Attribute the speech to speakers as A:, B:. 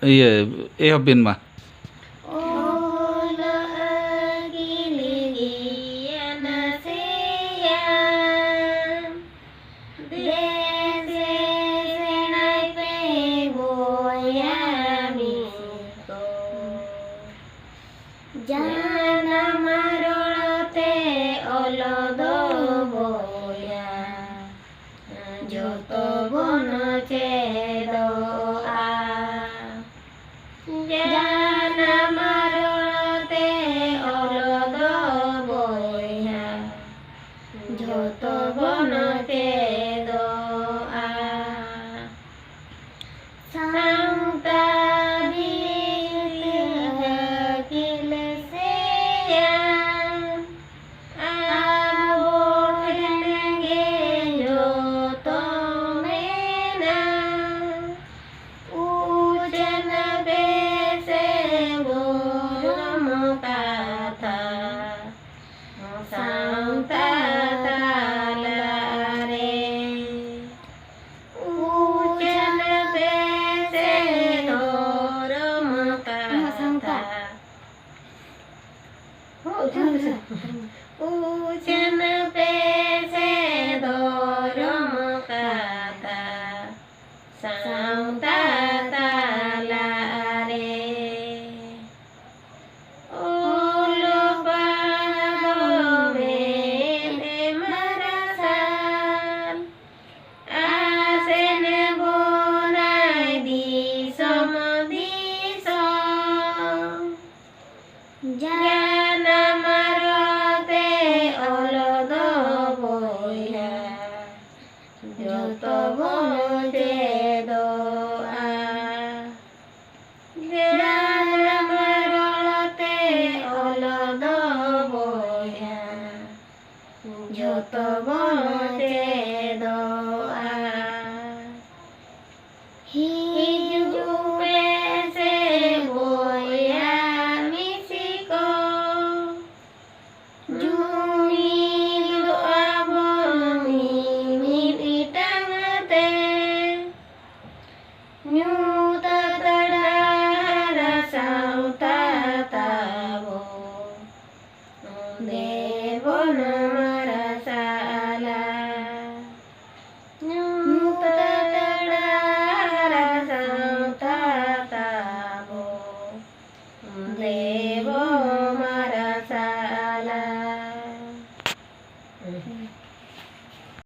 A: Iya, bin mah.
B: Ola giligian ASEAN Dese senai peboyamito Jana marolote olodo boya Joto bono cedoa Jana marolote olodo boya Joto bono cedoa Santa Bilha Kilesea Aborenge Joto Mena Ujana Bese Boramo Kata Santa Talare Ujan bese dorong kata Ujan bese dorong kata Santa talare Ulu pagome de marasal Asene bonai diso Jana marote olodo boya Joto bono cedoa Jana marote olodo boya Joto bono cedoa Hijuk pese boya misiko Juni doa boni minitangate Nyu